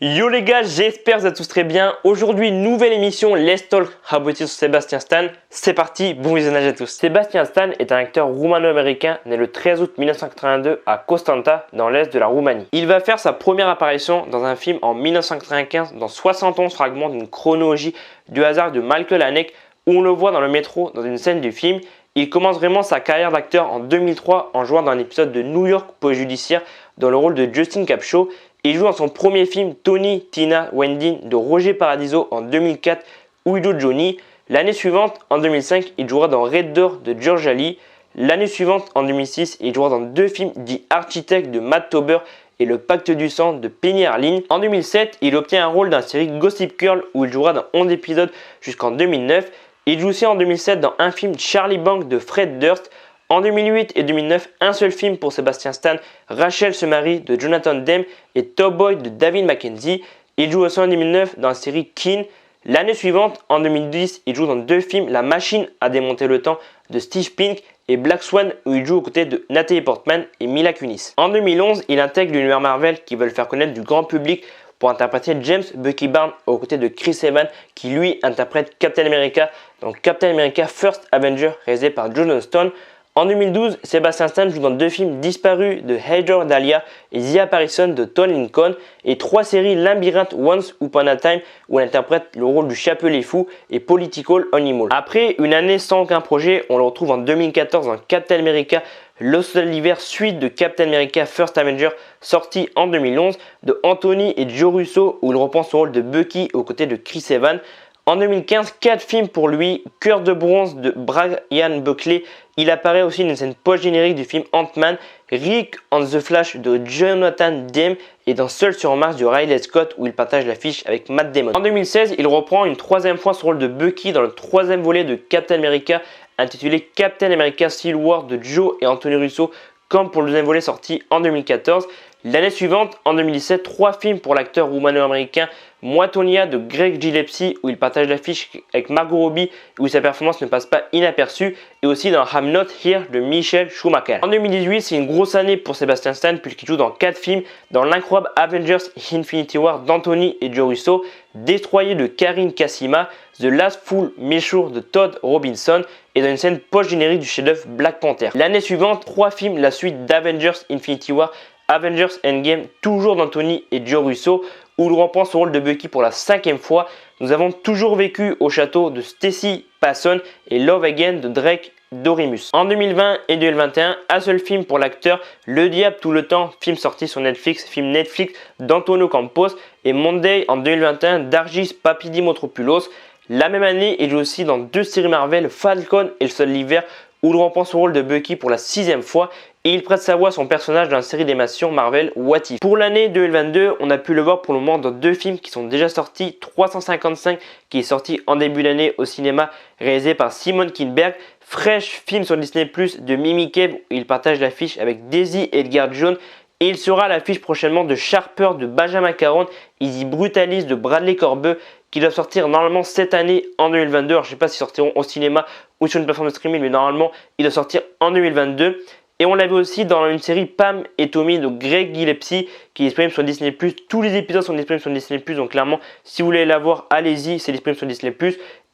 Yo les gars, j'espère que vous êtes tous très bien. Aujourd'hui, nouvelle émission Let's Talk About It sur Sébastien Stan. C'est parti, bon visionnage à tous. Sébastien Stan est un acteur roumano-américain né le 13 août 1982 à Constanta, dans l'est de la Roumanie. Il va faire sa première apparition dans un film en 1995 dans 71 fragments d'une chronologie du hasard de Michael Haneke où on le voit dans le métro dans une scène du film. Il commence vraiment sa carrière d'acteur en 2003 en jouant dans un épisode de New York Police Judiciaire dans le rôle de Justin Capshaw. Il joue dans son premier film Tony, Tina, Wendy de Roger Paradiso en 2004 où il joue Johnny. L'année suivante, en 2005, il jouera dans Red Door de George Ali. L'année suivante, en 2006, il jouera dans deux films The Architect de Matt Tauber et Le Pacte du Sang de Penny Harlin. En 2007, il obtient un rôle dans la série Gossip Girl où il jouera dans 11 épisodes jusqu'en 2009. Il joue aussi en 2007 dans un film Charlie Bank de Fred Durst. En 2008 et 2009, un seul film pour Sébastien Stan, Rachel se marie de Jonathan Demme et Top Boy de David Mackenzie. Il joue aussi en 2009 dans la série Kin. L'année suivante, en 2010, il joue dans deux films La Machine à démonter le temps de Steve Pink et Black Swan où il joue aux côtés de Natalie Portman et Mila Kunis. En 2011, il intègre l'univers Marvel qui veut le faire connaître du grand public pour interpréter James Bucky Barnes aux côtés de Chris Evans qui lui interprète Captain America dans Captain America First Avenger réalisé par Joe Johnston. En 2012, Sébastien Stan joue dans deux films disparus de Heather Dahlia et The Apparition de Tony Lincoln et trois séries Labyrinthe Once Upon a Time où il interprète le rôle du Chapelet Fou et Political Animal. Après une année sans aucun projet, on le retrouve en 2014 dans Captain America Lost de l'hiver, suite de Captain America First Avenger sorti en 2011 de Anthony et Joe Russo où il reprend son rôle de Bucky aux côtés de Chris Evans. En 2015, 4 films pour lui, Cœur de bronze de Brian Buckley. Il apparaît aussi dans une scène post-générique du film Ant-Man, Rick on the Flash de Jonathan Demme et dans Seul sur Mars de Riley Scott où il partage l'affiche avec Matt Damon. En 2016, il reprend une troisième fois son rôle de Bucky dans le troisième volet de Captain America intitulé Captain America Civil War de Joe et Anthony Russo comme pour le deuxième volet sorti en 2014. L'année suivante, en 2017, 3 films pour l'acteur roumano-américain Moitonia de Greg Gillespie où il partage l'affiche avec Margot Robbie où sa performance ne passe pas inaperçue et aussi dans I'm Not Here de Michael Schumacher. En 2018, c'est une grosse année pour Sébastien Stan puisqu'il joue dans 4 films dans l'incroyable Avengers Infinity War d'Anthony et Joe Russo, Destroyer de Karine Kassima, The Last Full Measure de Todd Robinson et dans une scène post-générique du chef-d'œuvre Black Panther. L'année suivante, 3 films, la suite d'Avengers Infinity War, Avengers Endgame, toujours d'Anthony et Joe Russo, où il reprend son rôle de Bucky pour la 5e fois. Nous avons toujours vécu au château de Stacy Passon et Love Again de Drake Doremus. En 2020 et 2021, un seul film pour l'acteur, Le Diable tout le temps, film sorti sur Netflix, film Netflix d'Antonio Campos et Monday en 2021 d'Argis Papidimotropoulos. La même année, il joue aussi dans 2 séries Marvel, Falcon et Le Sol l'hiver, où il reprend son rôle de Bucky pour la 6e fois et il prête sa voix à son personnage dans la série d'animation Marvel What If. Pour l'année 2022, on a pu le voir pour le moment dans 2 films qui sont déjà sortis, 355 qui est sorti en début d'année au cinéma réalisé par Simon Kinberg, Fresh, film sur Disney+, de Mimi Kev où il partage l'affiche avec Daisy Edgar Jones et il sera à l'affiche prochainement de Sharper de Benjamin Caron, Easy Brutalist de Bradley Corbeux qui doivent sortir normalement cette année en 2022. Alors je ne sais pas s'ils sortiront au cinéma ou sur une plateforme de streaming mais normalement ils doivent sortir en 2022. Et on l'avait aussi dans une série Pam et Tommy de Greg Gillespie qui est disponible sur Disney+. Tous les épisodes sont disponibles sur Disney+, donc clairement si vous voulez la voir, allez-y, c'est disponible sur Disney+.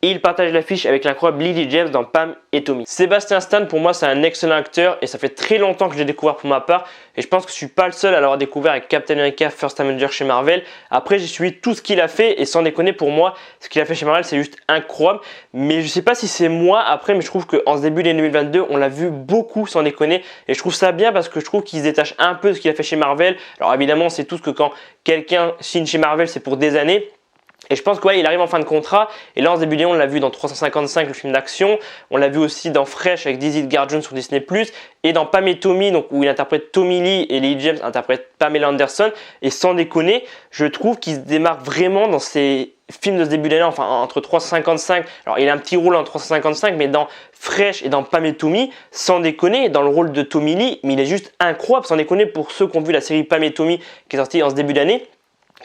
Et il partage l'affiche avec l'incroyable Lily James dans Pam et Tommy. Sébastien Stan, pour moi, c'est un excellent acteur et ça fait très longtemps que je l'ai découvert pour ma part. Et je pense que je suis pas le seul à l'avoir découvert avec Captain America First Avenger chez Marvel. Après, j'ai suivi tout ce qu'il a fait et sans déconner, pour moi, ce qu'il a fait chez Marvel, c'est juste incroyable. Mais je sais pas si c'est moi après, mais je trouve qu'en ce début d'année 2022, on l'a vu beaucoup sans déconner. Et je trouve ça bien parce que je trouve qu'il se détache un peu de ce qu'il a fait chez Marvel. Alors évidemment, c'est tout ce que quand quelqu'un signe chez Marvel, c'est pour des années. Et je pense qu'il arrive en fin de contrat. Et là, en début d'année, on l'a vu dans 355, le film d'action. On l'a vu aussi dans Fresh avec Daisy Edgar Jones sur Disney+. Et dans Pam et Tommy, donc, où il interprète Tommy Lee et Lily James interprète Pamela Anderson. Et sans déconner, je trouve qu'il se démarque vraiment dans ces films de ce début d'année, enfin entre 355. Alors, il a un petit rôle en 355, mais dans Fresh et dans Pam et Tommy, sans déconner, dans le rôle de Tommy Lee, mais il est juste incroyable, sans déconner, pour ceux qui ont vu la série Pam et Tommy qui est sortie en ce début d'année.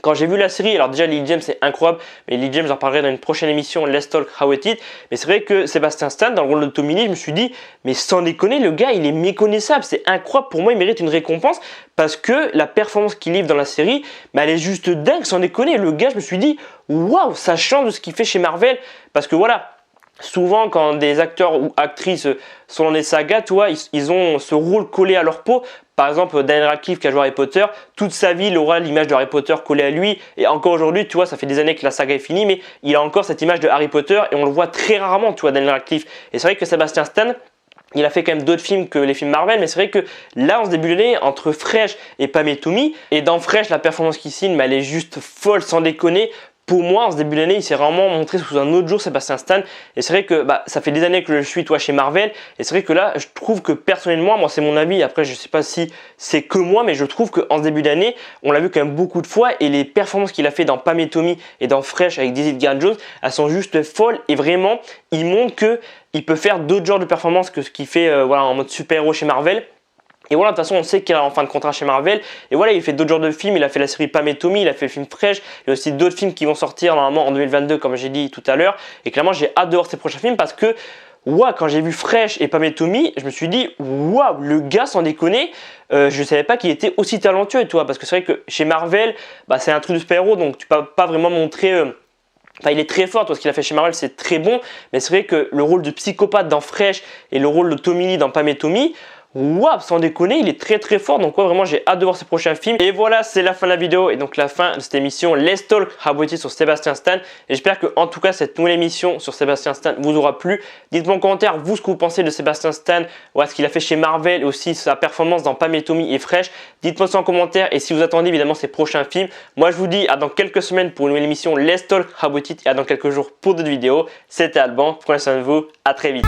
Quand j'ai vu la série, alors déjà Lily James c'est incroyable, mais Lily James j'en parlerai dans une prochaine émission, Let's Talk How It Is. Mais c'est vrai que Sebastian Stan dans le rôle de Tommy Lee, je me suis dit, mais sans déconner, le gars il est méconnaissable, c'est incroyable, pour moi il mérite une récompense parce que la performance qu'il livre dans la série, bah, elle est juste dingue, sans déconner. Le gars, je me suis dit, waouh, ça change de ce qu'il fait chez Marvel, parce que voilà. Souvent, quand des acteurs ou actrices sont dans des sagas, tu vois, ils ont ce rôle collé à leur peau. Par exemple, Daniel Radcliffe qui a joué Harry Potter, toute sa vie, il aura l'image de Harry Potter collée à lui. Et encore aujourd'hui, tu vois, ça fait des années que la saga est finie, mais il a encore cette image de Harry Potter et on le voit très rarement, tu vois, Daniel Radcliffe. Et c'est vrai que Sebastian Stan, il a fait quand même d'autres films que les films Marvel, mais c'est vrai que là, en ce début d'année, entre Fresh et Pam et Tommy, et dans Fresh, la performance qu'il signe, elle est juste folle, sans déconner. Pour moi, en ce début d'année, il s'est vraiment montré sous un autre jour, Sebastian Stan. Et c'est vrai que ça fait des années que je suis toi chez Marvel. Et c'est vrai que là, je trouve que personnellement, moi c'est mon avis. Après, je sais pas si c'est que moi, mais je trouve qu'en ce début d'année, on l'a vu quand même beaucoup de fois. Et les performances qu'il a fait dans Pam et Tommy et dans Fresh avec Daisy Edgar Jones, elles sont juste folles. Et vraiment, il montre qu'il peut faire d'autres genres de performances que ce qu'il fait en mode super-héros chez Marvel. Et voilà, de toute façon, on sait qu'il est en fin de contrat chez Marvel. Et voilà, il fait d'autres genres de films. Il a fait la série Pam et Tommy, il a fait le film Fresh. Il y a aussi d'autres films qui vont sortir normalement en 2022, comme j'ai dit tout à l'heure. Et clairement, j'ai hâte de voir ces prochains films parce que, quand j'ai vu Fresh et Pam et Tommy, je me suis dit, waouh, le gars, sans déconner, je ne savais pas qu'il était aussi talentueux, toi. Parce que c'est vrai que chez Marvel, c'est un truc de super-héros, donc tu peux pas vraiment montrer. Il est très fort, toi, ce qu'il a fait chez Marvel, c'est très bon. Mais c'est vrai que le rôle de psychopathe dans Fresh et le rôle de Tommy Lee dans Pam et Tommy, waouh, sans déconner, il est très très fort. Donc ouais, vraiment j'ai hâte de voir ses prochains films. Et voilà, c'est la fin de la vidéo et donc la fin de cette émission Let's Talk How It Is sur Sebastian Stan. Et j'espère que en tout cas cette nouvelle émission sur Sebastian Stan vous aura plu. Dites-moi en commentaire vous ce que vous pensez de Sebastian Stan, ce qu'il a fait chez Marvel et aussi sa performance dans Pam et Tommy et Fresh. Dites-moi ça en commentaire et si vous attendez évidemment ses prochains films. Moi je vous dis à dans quelques semaines pour une nouvelle émission Let's Talk How It Is et à dans quelques jours pour d'autres vidéos. C'était Alban, prenez soin de vous, à très vite.